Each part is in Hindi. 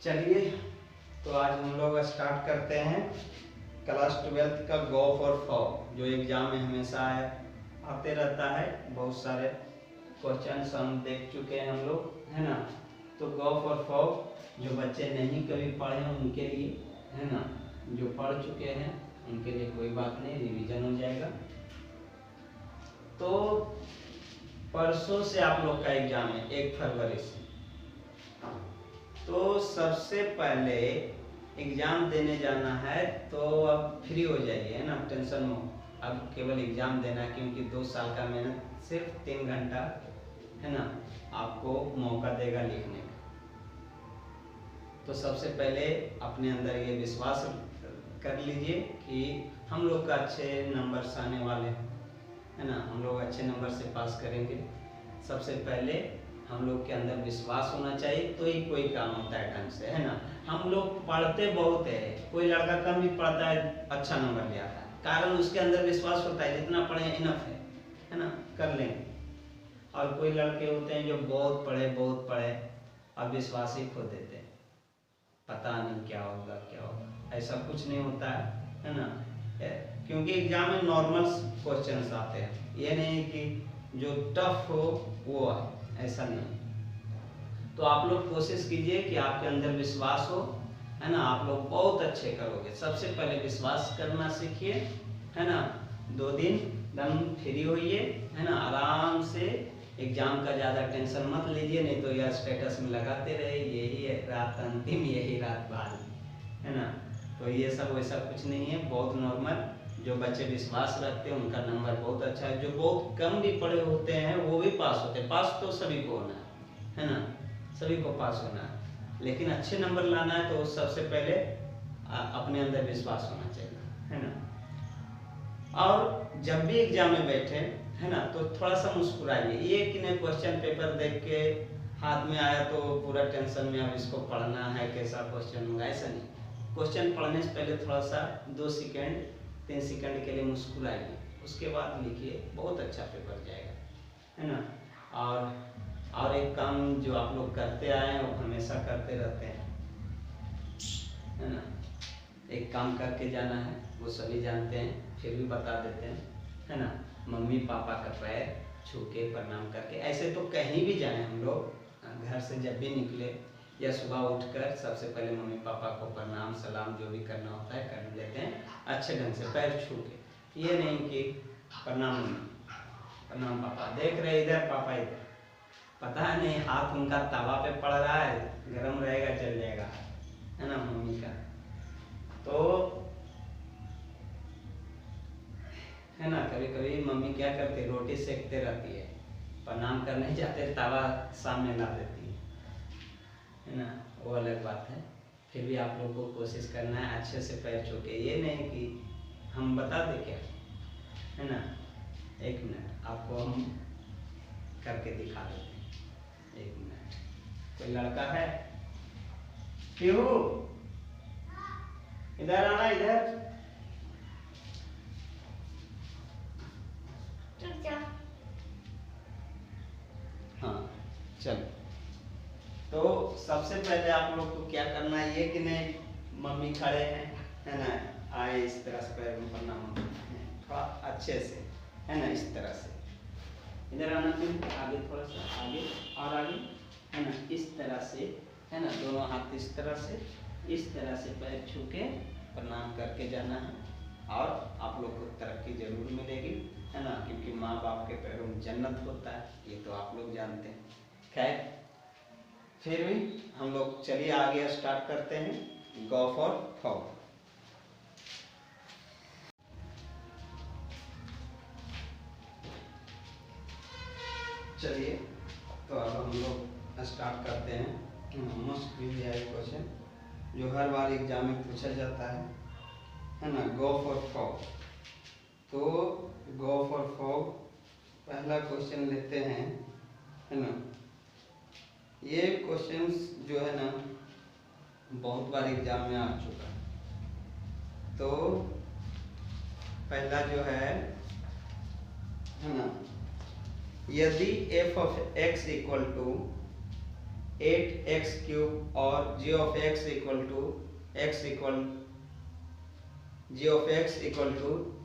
चलिए तो आज हम लोग स्टार्ट करते हैं क्लास 12th का गो फॉर फॉग, जो एग्जाम में हमेशा आते रहता है। बहुत सारे क्वेश्चन हम देख चुके हैं हम लोग, है ना। तो गो फॉर फॉग जो बच्चे नहीं कभी पढ़े हैं उनके लिए, है ना। जो पढ़ चुके हैं उनके लिए कोई बात नहीं, रिवीजन हो जाएगा। तो परसों से आप लोग का एग्जाम है 1 फरवरी से। तो सबसे पहले एग्जाम देने जाना है तो अब फ्री हो जाइए, है ना। टेंशन में अब केवल एग्जाम देना है, क्योंकि 2 साल का मेहनत सिर्फ 3 घंटा, है ना, आपको मौका देगा लिखने का। तो सबसे पहले अपने अंदर ये विश्वास कर लीजिए कि हम लोग का अच्छे नंबर आने वाले हैं, है ना। हम लोग अच्छे नंबर से पास करेंगे। सबसे पहले हम लोग के अंदर विश्वास होना चाहिए, तो ही कोई काम होता है ढंग से, है ना। हम लोग पढ़ते बहुत है, कोई लड़का कम भी पढ़ता है अच्छा नंबर ले आता है, कारण उसके अंदर विश्वास होता है जितना पढ़े इनफ है ना, कर लेंगे। और कोई लड़के होते हैं जो बहुत पढ़े अब विश्वास ही खो देते हैं, पता नहीं क्या होगा, ऐसा कुछ नहीं होता है ना। क्योंकि एग्जाम में नॉर्मल क्वेश्चंस आते हैं, ये नहीं कि जो टफ हो वो है, ऐसा नहीं। तो आप लोग कोशिश कीजिए कि आपके अंदर विश्वास हो, है ना। आप लोग बहुत अच्छे करोगे। सबसे पहले विश्वास करना सीखिए, है ना। 2 दिन दम फ्री होइए, है ना। आराम से एग्जाम का ज़्यादा टेंशन मत लीजिए, नहीं तो यह स्टेटस में लगाते रहे यही रात अंतिम, यही रात बाद, है ना। तो ये सब वैसा कुछ नहीं है, बहुत नॉर्मल। जो बच्चे विश्वास रखते हैं उनका नंबर बहुत अच्छा है। जो बहुत कम भी पढ़े होते हैं वो भी पास होते हैं। पास तो सभी को होना है ना, सभी को पास होना है। लेकिन अच्छे नंबर लाना है तो सबसे पहले अपने अंदर विश्वास होना चाहिए, है ना। और जब भी एग्जाम में बैठे, है ना, तो थोड़ा सा मुस्कुराइए। ये कि नहीं क्वेश्चन पेपर देख के हाथ में आया तो पूरा टेंशन में अब इसको पढ़ना है, कैसा क्वेश्चन होगा, ऐसा नहीं। क्वेश्चन पढ़ने से पहले थोड़ा सा 2 सेकंड 3 सेकंड के लिए मुस्कुराइए, उसके बाद लिखिए, बहुत अच्छा पेपर जाएगा, है ना। और एक काम जो आप लोग करते आए हैं वो हमेशा करते रहते हैं, है ना। एक काम करके जाना है, वो सभी जानते हैं, फिर भी बता देते हैं, है ना। मम्मी पापा का पैर छू के प्रणाम करके, ऐसे तो कहीं भी जाएं हम लोग, घर से जब भी निकले या सुबह उठकर सबसे पहले मम्मी पापा को प्रणाम सलाम जो भी करना होता है कर लेते हैं अच्छे ढंग से, पैर छू के। ये नहीं कि प्रणाम प्रणाम पापा, देख रहे इधर पापा इधर, पता नहीं हाथ उनका तवा पे पड़ रहा है, गरम रहेगा जल जाएगा, है ना, मम्मी का। तो है ना, कभी कभी मम्मी क्या करती है, रोटी सेकते रहती है, प्रणाम करने जाते तवा सामने ला देती है ना, वो अलग बात है। फिर भी आप लोग को कोशिश करना है अच्छे से पैर छू के। ये नहीं कि हम बता दें क्या, है ना। 1 मिनट आपको हम करके दिखा देते हैं, 1 मिनट। कोई लड़का है, क्यों इधर आना, इधर हाँ चलो। तो सबसे पहले आप लोग को क्या करना है, ये कि नहीं मम्मी खड़े हैं, है ना, आए इस तरह से पैर में प्रणाम, थोड़ा अच्छे से, है ना, इस तरह से। इधर आना, फिर आगे थोड़ा सा आगे और आगे, है ना, इस तरह से, है ना। दोनों हाथ इस तरह से पैर छू के प्रणाम करके जाना है। और आप लोग को तरक्की जरूर मिलेगी, है ना, क्योंकि माँ बाप के पैरों में जन्नत होता है, ये तो आप लोग जानते हैं। खैर फिर भी हम लोग चलिए आगे स्टार्ट करते हैं गो फॉर फॉग। चलिए तो अब हम लोग स्टार्ट करते हैं। मोस्ट प्रीवियस क्वेश्चन जो हर बार एग्जाम में पूछा जाता है ना, गो फॉर फॉग। तो गो फॉर फॉग पहला क्वेश्चन लेते हैं, है ना। ये क्वेश्चंस जो है ना बहुत बार एग्जाम में आ चुका है। तो पहला जो है ना, यदि f of x equal to 8x³ और g of x equal to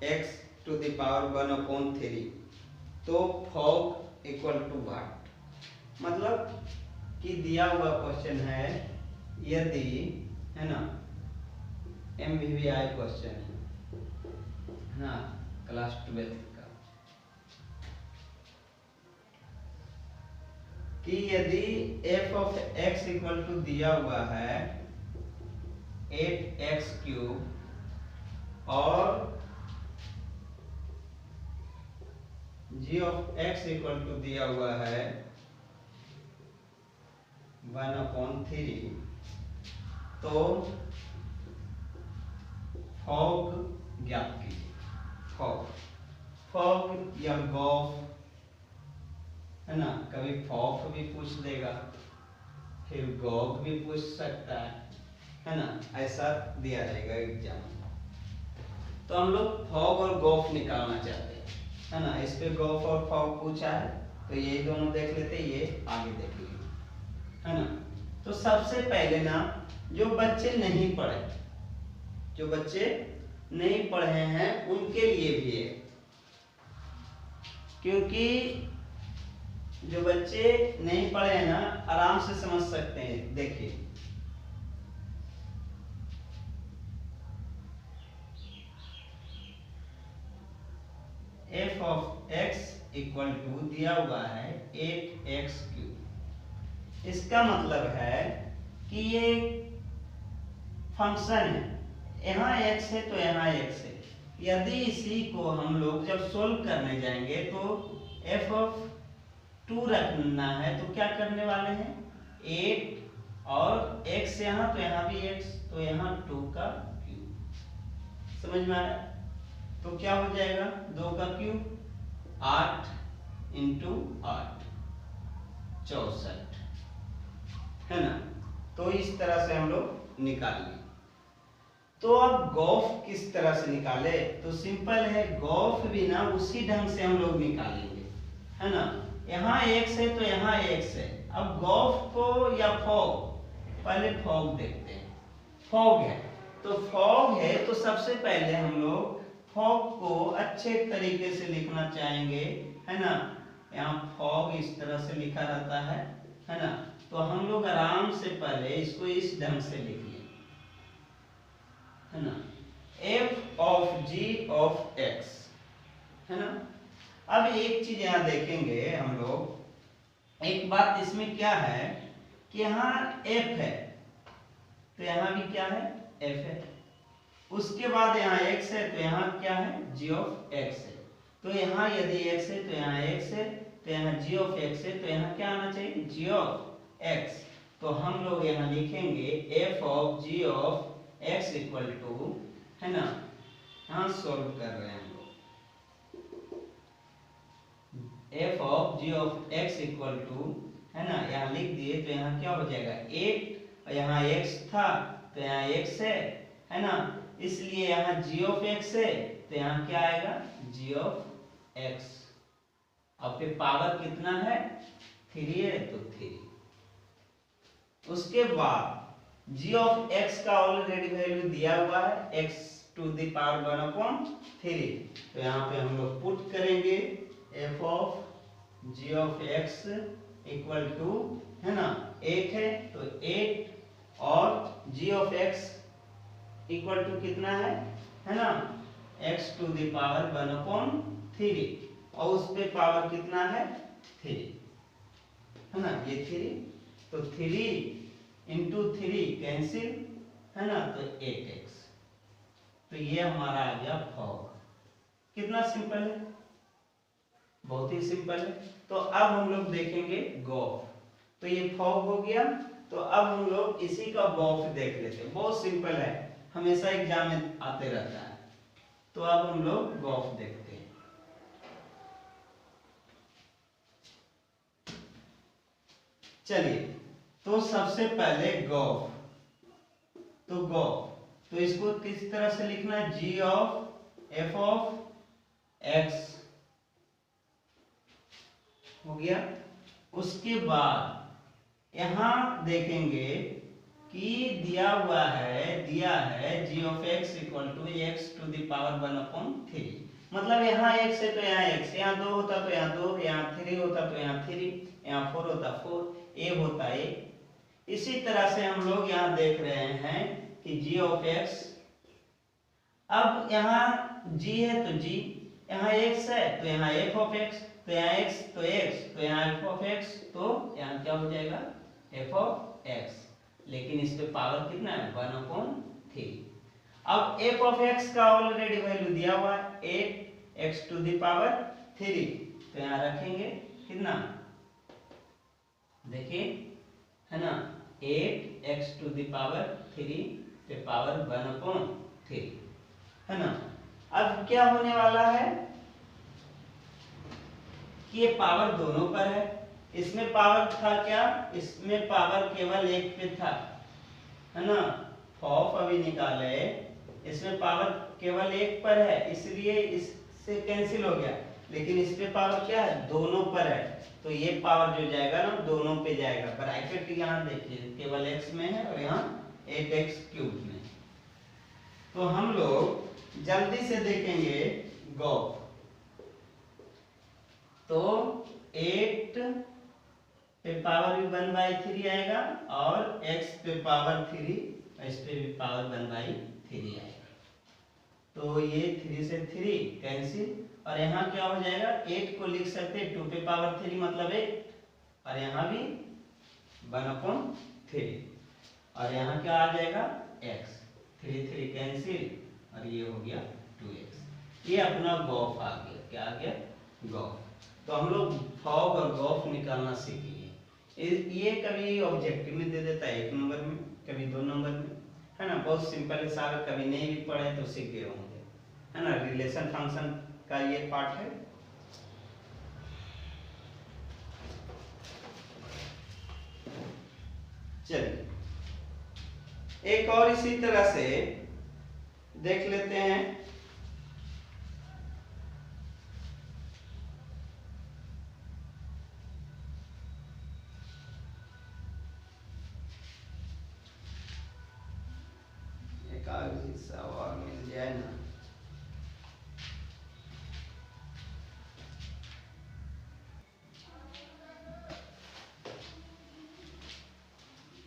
x to the power 1/3, तो फॉग इक्वल टू व्हाट? मतलब कि दिया हुआ क्वेश्चन है, यदि, है ना, MVVI क्वेश्चन है ना, क्लास 12 का, कि यदि f of x equal to दिया हुआ है 8x³ और g of x equal to दिया हुआ है 1/3, तो फॉग ज्ञात कीजिए। फॉग या गॉफ, है ना, कभी फॉफ भी पूछ देगा, फिर गॉग भी पूछ सकता है ना, ऐसा दिया जाएगा एग्जाम। तो हम लोग फॉग और गॉफ निकालना चाहते हैं, है ना। इस पे गॉफ और फॉग पूछा है, तो ये दोनों देख लेते, ये आगे देख लेंगे, है ना। तो सबसे पहले ना, जो बच्चे नहीं पढ़े हैं उनके लिए भी है, क्योंकि जो बच्चे नहीं पढ़े हैं ना, आराम से समझ सकते हैं। देखिए, f of x equal to दिया हुआ है 8x³। इसका मतलब है कि ये फंक्शन है, यहाँ x है तो यहाँ x है। यदि इसी को हम लोग जब सोल्व करने जाएंगे तो f ऑफ 2 रखना है, तो क्या करने वाले हैं, 8 और x यहाँ, तो यहाँ भी x, तो यहाँ 2 का क्यूब। समझ में आया? तो क्या हो जाएगा, 2 का क्यूब 8 × 8 64, है ना। तो इस तरह से हम लोग निकाल लिए। तो अब गॉफ किस तरह से निकाले, तो सिंपल है, गॉफ भी ना उसी ढंग से हम लोग निकालेंगे, है ना। यहाँ x है तो यहाँ x है। अब गॉफ को या फॉग, पहले फॉग देखते हैं। फॉग है तो सबसे पहले हम लोग फॉग को अच्छे तरीके से लिखना चाहेंगे, है ना। यहाँ फॉग इस तरह से लिखा रहता है ना। तो हम लोग आराम से पहले इसको इस ढंग से लिख लें, है ना, f of g of x, है ना। अब एक चीज यहाँ देखेंगे हम लोग, एक बात इसमें क्या है कि यहाँ f है, तो यहाँ भी क्या है, f है। उसके बाद यहाँ x है, तो यहाँ क्या है, g ऑफ x है। तो यहाँ यदि x है तो यहाँ x है, तो यहाँ g ऑफ x है, तो यहाँ क्या आना चाहिए, g ऑफ x। तो हम लोग यहाँ लिखेंगे f of g of x equal to, है ना, यहाँ सोल्व कर रहे हैं हम लोग, f of g of x equal to, है ना, यहाँ लिख दिए, तो यहाँ क्या हो जाएगा, 8 और यहाँ x था तो यहाँ x है ना, इसलिए यहाँ g ऑफ x है, तो यहाँ क्या आएगा, g ऑफ x। अब फिर पावर कितना है, 3 है, तो 3। उसके बाद g ऑफ x का ऑलरेडी वैल्यू दिया हुआ है, x टू द पावर 1/3, तो यहाँ पे हम लोग पुट करेंगे f of g of x equal to, है ना, 8 है तो 8 और g of x equal to कितना है ना, x टू द पावर 1/3, और उस पे पावर कितना है, 3, है ना, ये 3, तो 3 × 3 कैंसिल, है ना, तो 8x। तो ये हमारा आ गया फॉग। कितना सिंपल है, बहुत ही सिंपल है। तो अब हम लोग देखेंगे गॉफ। तो ये फॉग हो गया, तो अब हम लोग इसी का गॉफ देख लेते हैं। बहुत सिंपल है, हमेशा एग्जाम में आते रहता है। तो अब हम लोग गॉफ देखते हैं। चलिए, तो सबसे पहले गॉफ, तो इसको किस तरह से लिखना है, g of f of x हो गया। उसके बाद यहाँ देखेंगे कि दिया है g of x equal to x to the power 1/3। मतलब यहाँ x है तो यहाँ x, यहाँ 2 होता तो यहाँ 2, यहाँ 3 होता तो यहाँ 3, यहाँ 4 होता 4, a होता a। इसी तरह से हम लोग यहाँ देख रहे हैं कि g ऑफ x, अब यहाँ g है तो g, यहाँ x है तो यहाँ f ऑफ x, तो यहाँ x तो x, तो यहाँ f ऑफ x, तो यहाँ क्या हो जाएगा f ऑफ x। लेकिन इस पे पावर कितना है 1/3। अब f ऑफ x का ऑलरेडी वैल्यू दिया हुआ है 8x टू द पावर 3, तो यहाँ रखेंगे कितना, देखिए है ना 8x टू द पावर 3 पे पावर 1/3 है ना। अब क्या होने वाला है कि ये पावर दोनों पर है, इसमें पावर था क्या, इसमें पावर केवल एक पे था है ना, ऑफ अभी निकाले, इसमें पावर केवल एक पर है इसलिए इससे कैंसिल हो गया, लेकिन इस पे पावर क्या है दोनों पर है, तो ये पावर जो जाएगा ना दोनों पे जाएगा। ब्रैकेट यहाँ देखिए केवल x में है और यहाँ 8x³ में। तो हम लोग जल्दी से देखेंगे गॉफ, तो 8 पे पावर भी 1/3 आएगा और x पे पावर 3, इस पे भी पावर 1/3 आएगा। तो ये 3 से 3 कैंसिल, और यहाँ क्या हो जाएगा 8 को लिख सकते हैं 2 पे पावर 3 मतलब 1, और यहाँ भी 1/3, और यहाँ क्या आ जाएगा x, 3 3 कैंसिल और ये हो गया 2x। ये अपना गॉफ आ गया, क्या आ गया गॉफ। तो हम लोग फॉग और गॉफ निकालना सीखेंगे। ये कभी ऑब्जेक्टिव में दे देता है 1 नंबर में, कभी 2 नंबर में है ना, बहुत सिंपल हिसाब है, कभी नहीं भी पढ़े तो सीख गए होंगे है ना। रिलेशन फंक्शन का ये पार्ट है। चलिए एक और इसी तरह से देख लेते हैं। एक आगे हिस्सा और मिल जाए ना,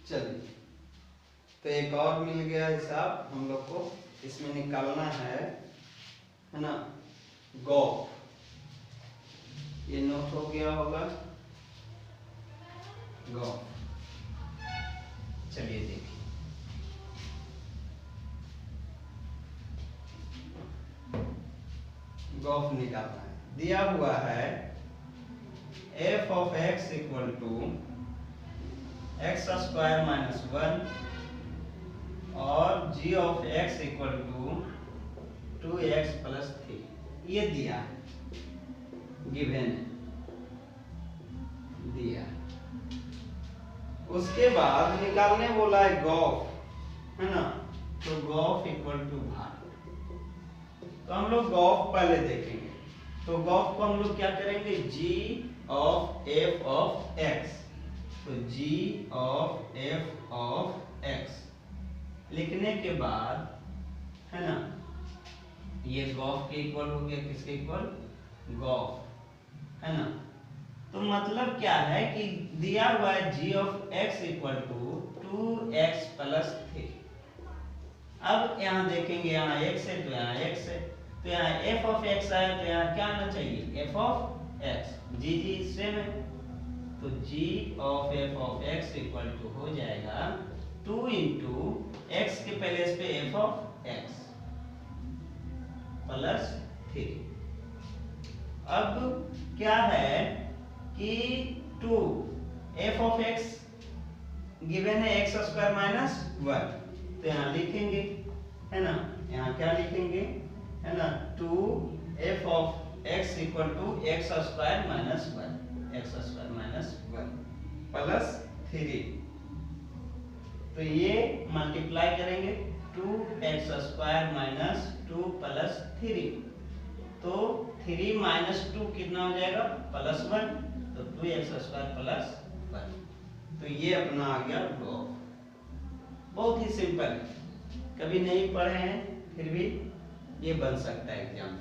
चलिए तो एक और मिल गया हिसाब हम लोग को, इसमें निकालना है ना गॉफ। ये नोट हो गया होगा गॉफ। चलिए देखिए गॉफ निकालना है, दिया हुआ है f of x equal to x² minus 1 और g of x equal to 2x plus 3, ये दिया है, गिवन दिया। उसके बाद निकालने बोला है गॉफ है ना, तो गॉफ इक्वल टू भार। तो हम लोग गॉफ पहले देखेंगे, तो गॉफ को हम लोग क्या करेंगे g of f of x, तो g of f of x लिखने के बाद है ना, ये गॉफ के इक्वल हो गया, किसके इक्वल गॉफ है ना। तो मतलब क्या है कि दिया हुआ है g of x equal to 2x plus 3। अब यहाँ देखेंगे यहाँ x है तो यहाँ x है, तो यहाँ f ऑफ x आया तो यहाँ क्या आना चाहिए f of x, g same है, तो g of f of x equal to हो जाएगा 2 इंटू x के पहले इस पे f ऑफ x प्लस 3। अब क्या है कि 2 f ऑफ x गिवन है x² माइनस 1, तो यहाँ लिखेंगे है ना, यहाँ क्या लिखेंगे है ना 2 f of x equal to x² minus 1, x² minus 1 plus 3। तो ये मल्टीप्लाई करेंगे 2x² माइनस 2 प्लस 3, तो 3 माइनस 2 कितना हो जाएगा प्लस 1, तो 2x² प्लस 1 तो ये अपना आ गया गॉफ। बहुत ही सिंपल है, कभी नहीं पढ़े हैं फिर भी ये बन सकता है एग्जाम,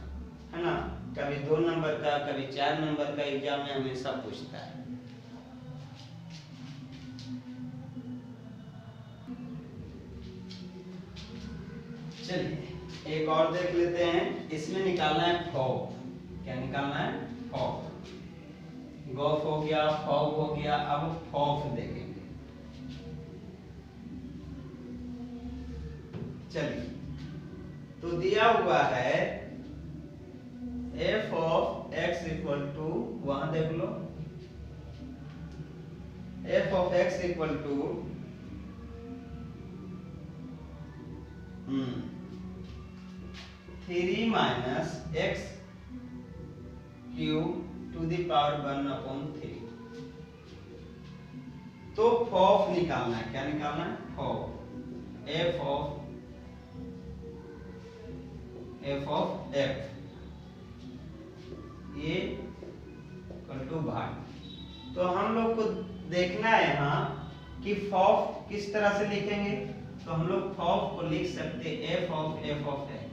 है ना। कभी 2 नंबर का, कभी 4 नंबर का एग्जाम में हमेशा पूछता है। चलिए एक और देख लेते हैं। इसमें निकालना है फॉग। क्या निकालना है? फॉग। गॉफ हो गया, फॉग हो गया, अब फॉफ देखेंगे। चलिए तो दिया हुआ है f of x equal to, वहां देख लो, f of x equal to 3 minus x cube to the power 1/3। तो फॉफ निकालना है। क्या निकालना है? फॉफ। f of f ये इक्वल टू भाग। तो हम लोग को देखना है यहाँ कि फॉफ किस तरह से लिखेंगे। तो हम लोग फॉफ को लिख सकते f of x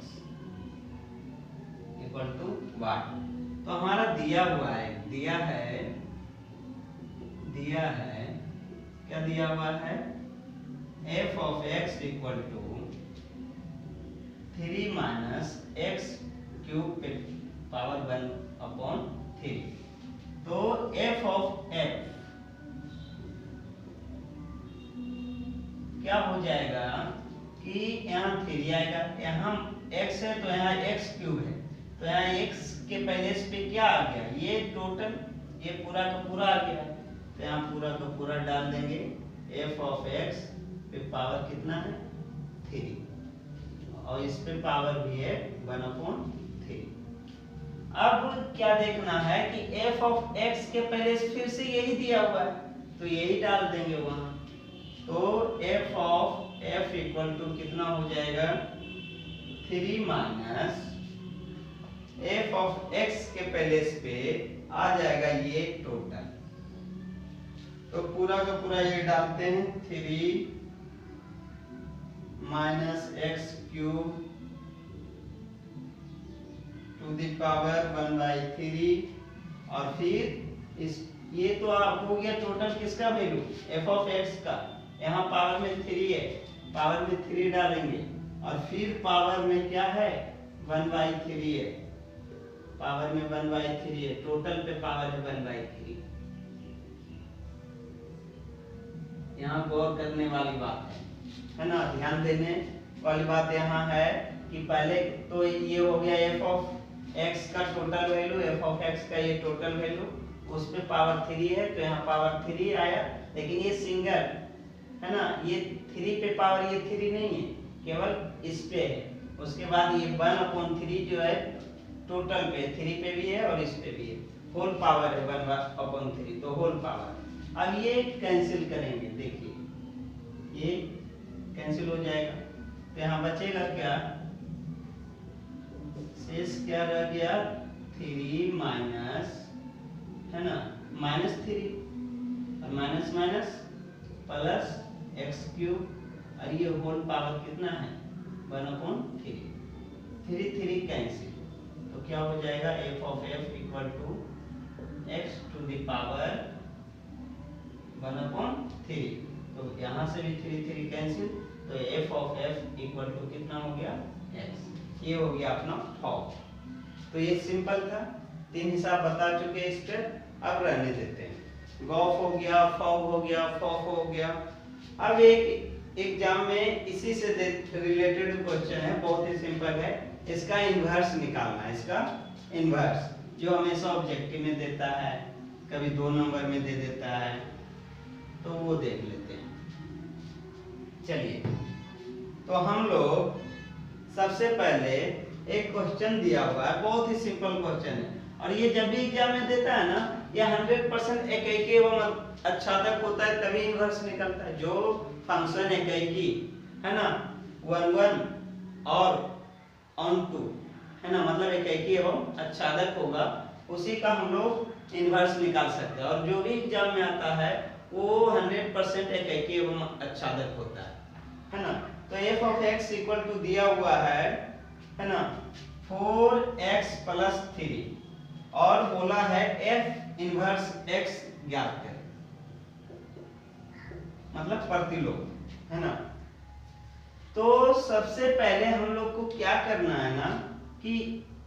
equal to भाग। तो हमारा दिया हुआ है, क्या दिया हुआ है? f of x equal to 3 minus x cube पे पावर 1/3। तो f of f क्या हो जाएगा कि यहाँ 3 आएगा, यहाँ x है तो यहाँ x क्यूब है, तो यहाँ x के पहले पे क्या आ गया? ये टोटल, ये पूरा का पूरा आ गया, तो यहाँ पूरा का पूरा डाल देंगे। f of x पे पावर कितना है? 3, और इस पे पावर भी है 1/3। अब क्या देखना है कि f of x के पहले फिर से यही दिया हुआ है, तो यही डाल देंगे वहां। तो f of f equal to कितना हो जाएगा? 3 माइनस f of x के पहले पे आ जाएगा ये टोटल। तो पूरा का पूरा ये डालते हैं, 3 minus x cube to the power 1/3, और फिर इस ये तो आप हो गया टोटल किसका वैल्यू? f of x का। यहाँ पावर में 3 है, पावर में 3 डालेंगे, और फिर पावर में क्या है? 1/3 है, पावर में 1/3 है, टोटल पे पावर है 1/3। यहाँ गौर करने वाली बात है ना, ध्यान देने वाली बात यहाँ है कि पहले तो ये हो गया f of x का total value, f of x का ये टोटल वैल्यू, उस पे पावर 3 है तो यहाँ पावर 3 आया। लेकिन ये सिंगल है ना, ये 3 पे पावर ये 3 नहीं है, केवल इस पे है। उसके बाद ये 1/3 जो है टोटल पे 3 पे भी है और इस पे भी है, होल पावर है 1/3, तो होल पावर। अब ये कैंसिल करेंगे, देखिए ये कैंसिल हो जाएगा, तो यहाँ बचेगा क्या? शेष क्या रह गया? 3 माइनस, है ना, -3 और minus minus plus x cube, और ये होल पावर कितना है? 1/3, 3 कैंसिल, तो क्या हो जाएगा? f of f equal to x to the power 1/3। तो यहाँ से भी 3 कैंसिल, तो f of f equal to कितना हो गया? x। ये हो गया अपना फॉफ। तो ये सिंपल था, 3 हिसाब बता चुके इस पे, अब रहने देते हैं। गॉफ हो गया, फॉग हो गया, फॉफ हो गया। अब एक एग्जाम में इसी से रिलेटेड क्वेश्चन है, बहुत ही सिंपल है। इसका इन्वर्स निकालना है, इसका इन्वर्स जो हमेशा ऑब्जेक्टिव में देता है, कभी 2 नंबर में दे देता है, तो वो देख लेते हैं। चलिए तो हम लोग सबसे पहले एक क्वेश्चन दिया हुआ है, बहुत ही सिंपल क्वेश्चन है, और ये जब भी एग्जाम में देता है ना, ये 100% एक एवं आच्छादक होता है तभी इन्वर्स निकलता है। जो फंक्शन एक है ना, 1 और ऑन टू है ना, मतलब एक एवं आच्छादक होगा, उसी का हम लोग इनवर्स निकाल सकते हैं। और जो भी एग्जाम में आता है वो 100% एक एवं आच्छादक होता है ना। तो f of x equal to दिया हुआ है ना 4x प्लस 3 और बोला है f इनवर्स x ज्ञात करें, मतलब प्रतिलोम है ना। तो सबसे पहले हम लोग को क्या करना है ना कि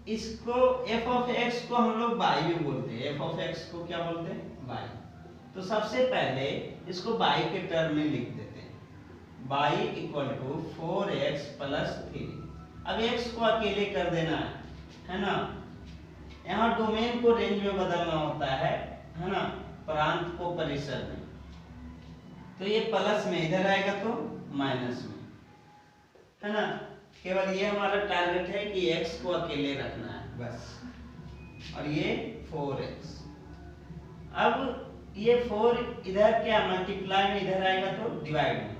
इसको f ऑफ x को हम लोग y भी बोलते हैं, f ऑफ x को क्या बोलते हैं y। तो सबसे पहले इसको y के टर्म में लिख देते हैं, y equal to 4x plus 3। अब x को अकेले कर देना है ना। यहाँ डोमेन को रेंज में बदलना होता है ना, प्रांत को परिसर में। तो ये प्लस में इधर आएगा तो माइनस में है ना। केवल ये हमारा टारगेट है कि x को अकेले रखना है बस। और ये 4x, अब ये 4 इधर क्या मल्टीप्लाई में इधर आएगा तो डिवाइड में,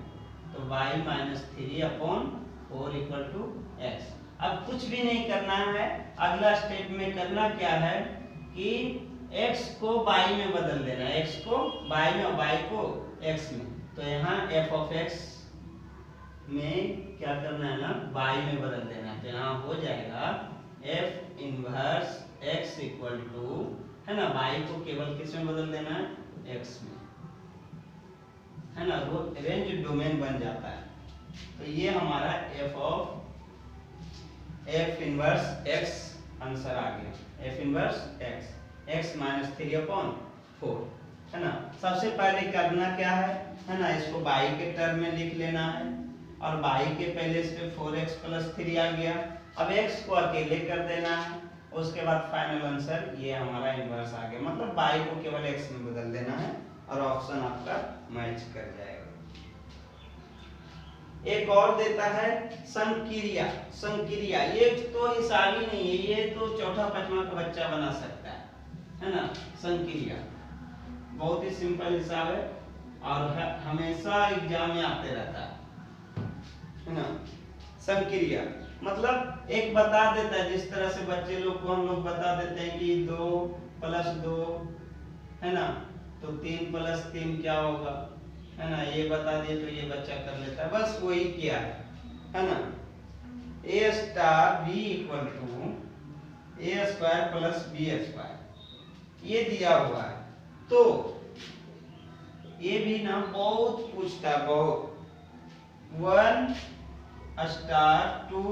तो y minus 3/4 equal to x। अब कुछ भी नहीं करना है, अगला स्टेप में करना क्या है कि x को y में बदल देना है, x को y में और y को x में। तो यहाँ f ऑफ x में क्या करना है ना y में बदल देना है। तो यहाँ हो जाएगा f inverse x equal to है ना, y को केवल किस में बदल देना है x में है ना, वो रेंज डोमेन बन जाता है। तो ये हमारा f of f inverse x answer आ गया, f इनवर्स x माइनस 3/4 है ना। सबसे पहले करना क्या है ना, इसको y के टर्म में लिख लेना है और y के पहले इस पे 4x प्लस 3 आ गया। अब x को अकेले कर देना है, उसके बाद फाइनल आंसर ये हमारा इनवर्स आ गया, मतलब y को केवल x में बदल देना है और ऑप्शन आपका मैच कर जाएगा। एक और देता है संक्रिया। संक्रिया ये तो हिसाब ही नहीं है, ये तो चौथा पांचवा का बच्चा बना सकता है ना। संक्रिया बहुत ही सिंपल हिसाब है और हमेशा एग्जाम में आते रहता है ना। संक्रिया मतलब एक बता देता है, जिस तरह से बच्चे लोग को हम लोग बता देते हैं कि 2 + 2 है ना, तो 3 + 3 क्या होगा है ना, ये बता दिए तो ये बच्चा कर लेता है। बस वही किया है ना। a star b equal to a square plus b square ये दिया हुआ है। तो ये भी ना बहुत पूछता, बहुत 1 स्टार 2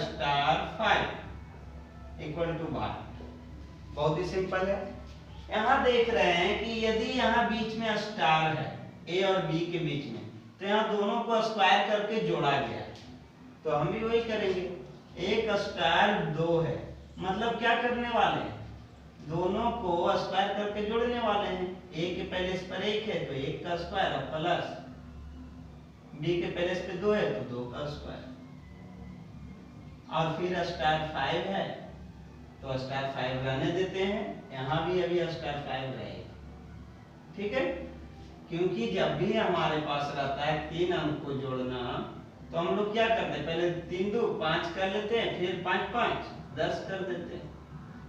स्टार 5 इक्वल टू 1। बहुत ही सिंपल है। यहाँ देख रहे हैं कि यदि यहाँ बीच में स्टार है a और b के बीच में, तो यहाँ दोनों को स्क्वायर करके जोड़ा गया है। तो हम भी वही करेंगे, 1 स्टार 2 है, मतलब क्या करने वाले हैं, दोनों को स्क्वायर करके जोड़ने वाले हैं। a के पहले इस पर 1 है तो 1 का स्क्वायर और प्लस b के पहले इस पे 2 है तो 2 का स्क्वायर, और फिर स्टार 5 है तो स्टार 5 रहने देते हैं, यहाँ भी अभी स्टार 5 रहेगा। ठीक है, क्योंकि जब भी हमारे पास रहता है 3 अंक को जोड़ना, तो हम लोग क्या करते हैं, पहले 3 2 5 कर लेते हैं, फिर 5 5 10 कर देते हैं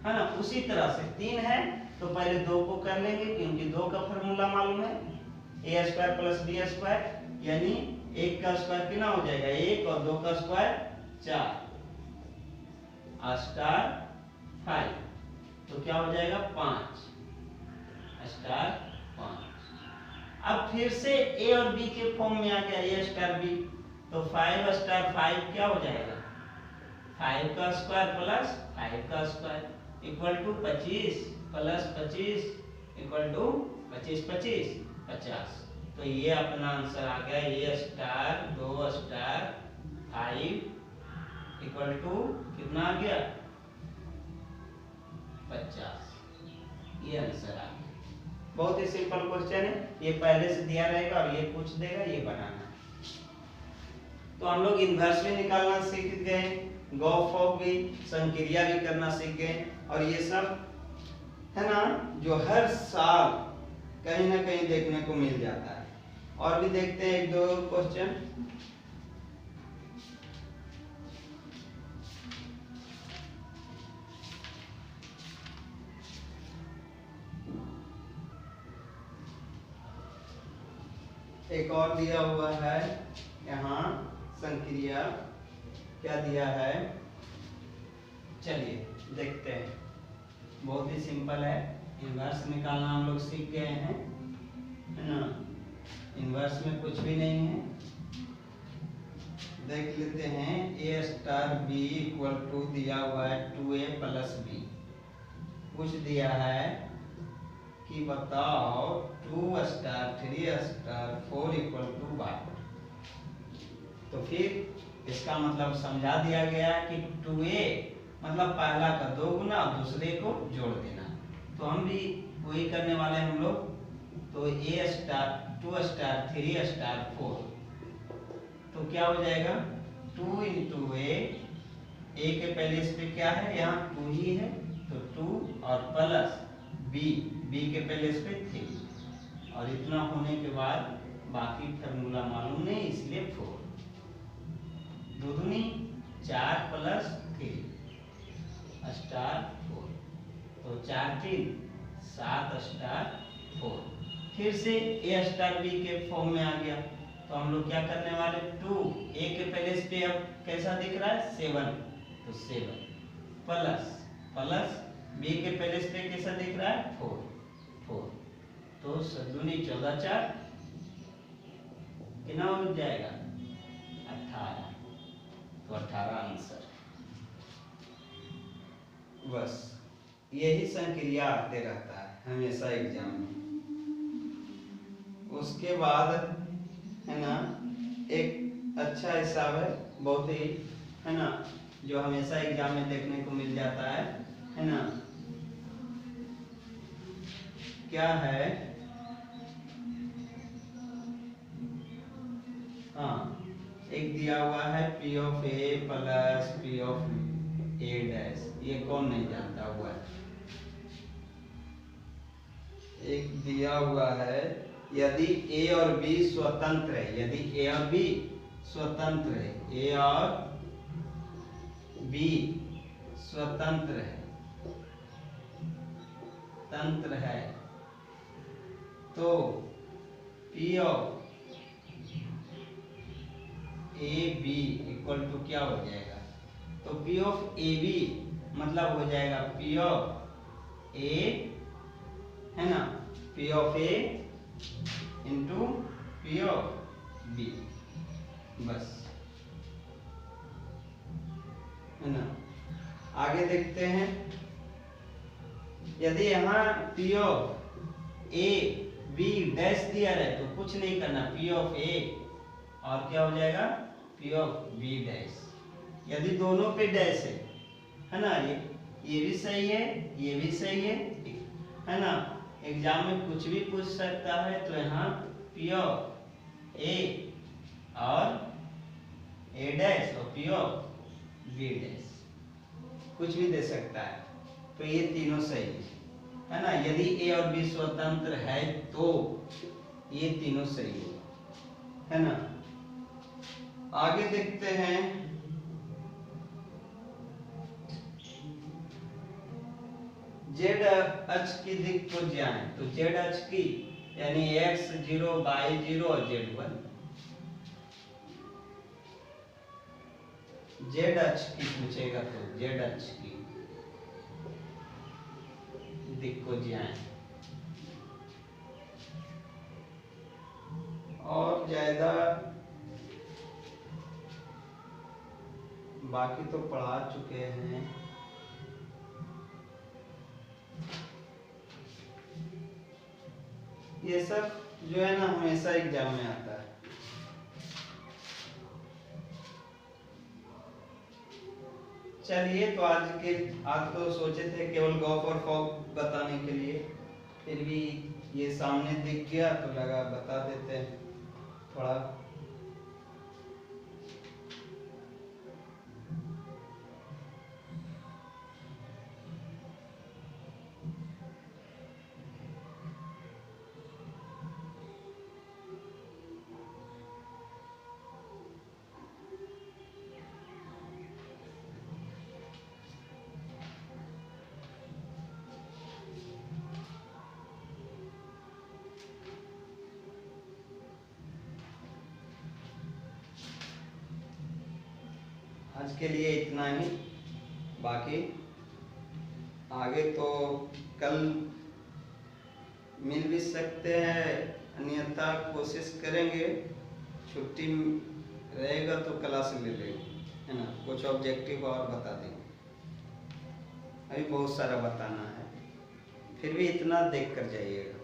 है ना। उसी तरह से 3 है तो पहले 2 को कर लेंगे, क्योंकि 2 का फॉर्मूला मालूम है, a square plus b square, यानी 1 का स्क्वायर कितना हो जाएगा 1 और 2 का स्क्वायर 4 स्टार 5, तो क्या हो जाएगा 5 स्टार 5। अब फिर से a और b के फॉर्म में आ गया a स्टार b, तो 5 स्टार 5 क्या हो जाएगा 5 का स्क्वायर प्लस 5 का square equal to 25 plus 25 equal to 25 25 50। तो ये अपना आंसर आ गया, a star 2 star 5 equal to कितना आ गया 50। ये आंसर आ गया। बहुत ही सिंपल क्वेश्चन है, ये पहले से दिया रहेगा और ये पूछ देगा, ये बनाना है। तो हम लोग इनवर्स भी निकालना सीख गए, गॉस ऑफ भी, संक्रिया भी करना सीख गए, और ये सब है ना जो हर साल कहीं ना कहीं देखने को मिल जाता है। और भी देखते हैं 1 2 क्वेश्चन। एक और दिया हुआ है यहाँ संक्रिया, क्या दिया है चलिए देखते हैं। बहुत ही सिंपल है, इनवर्स निकालना हम लोग सीख गए हैं, है ना। इनवर्स में कुछ भी नहीं है। देख लेते हैं, ए स्टार बी इक्वल टू दिया हुआ है 2a प्लस बी। कुछ दिया है कि बताओ 2 स्टार 3 स्टार 4 इक्वल टू वाट। तो फिर इसका मतलब समझा दिया गया कि 2a मतलब पहला का 2 गुना और दूसरे को जोड़ देना। तो हम भी वही करने वाले हैं हम लोग। तो a स्टार 2 स्टार 3 स्टार 4, तो क्या हो जाएगा 2 इंटू ए के पहले इस पे क्या है, यहाँ 2 ही है तो 2 और प्लस बी के पहले इस पे 3, और इतना होने के बाद बाकी फार्मूला मालूम नहीं इसलिए 4। 2 दूनी 4 प्लस 3 स्टार 4, तो 4 3 7 स्टार 4। फिर से ए स्टार बी के फॉर्म में आ गया। तो हम लोग क्या करने वाले, 2 ए के पहले इस पे अब कैसा दिख रहा है 7, तो 7 प्लस बी के पहले इस पे कैसा दिख रहा है 4, तो 7 दूनी 14 4 कितना हो जाएगा 18, तो 18 आंसर। बस यही संक्रिया आते रहता है हमेशा एग्जाम में। उसके बाद है ना एक अच्छा हिसाब है, बहुत ही, है ना, जो हमेशा एग्जाम में देखने को मिल जाता है ना। क्या है, हाँ, एक दिया हुआ है P of A plus P of A dash, ये कौन नहीं जानता हुआ है। एक दिया हुआ है, यदि ए और बी स्वतंत्र है, यदि ए और बी स्वतंत्र है, ए और बी स्वतंत्र है, तंत्र है, तो P of A B equal to क्या हो जाएगा, तो पी ऑफ ए बी मतलब हो जाएगा पी ऑफ ए, है ना, P of A into P of B, बस, है ना। आगे देखते हैं, यदि यहाँ P of A B dash दिया रहे तो कुछ नहीं करना, पी ऑफ ए और क्या हो जाएगा पी ऑफ बी डैश। यदि दोनों पे डैश है ना, ये भी सही है, ये भी सही है ना। एग्जाम में कुछ भी पूछ सकता है, तो यहाँ पी ऑफ ए और ए डैश और पी ऑफ बी डैश कुछ भी दे सकता है, तो ये तीनों सही है ना। यदि ए और बी स्वतंत्र है तो ये तीनों सही है ना। आगे देखते हैं, जेड अक्ष की दिक को जाने, तो जेड अक्ष की यानी x 0 y 0 और z1, जेड अक्ष की पूछेगा तो जेड अक्ष की दिक को जाए, और ज्यादा बाकी तो पढ़ा चुके हैं। ये सब जो है ना हमेशा एग्जाम में आता है। चलिए, तो आज तो सोचे थे केवल गॉफ और फॉग बताने के लिए, फिर भी ये सामने दिख गया तो लगा बता देते हैं थोड़ा। आज के लिए इतना ही, बाकी आगे तो कल मिल भी सकते हैं, अन्यथा कोशिश करेंगे, छुट्टी रहेगा तो क्लास ले लेंगे, है ना। कुछ ऑब्जेक्टिव और बता देंगे, अभी बहुत सारा बताना है, फिर भी इतना देख कर जाइएगा।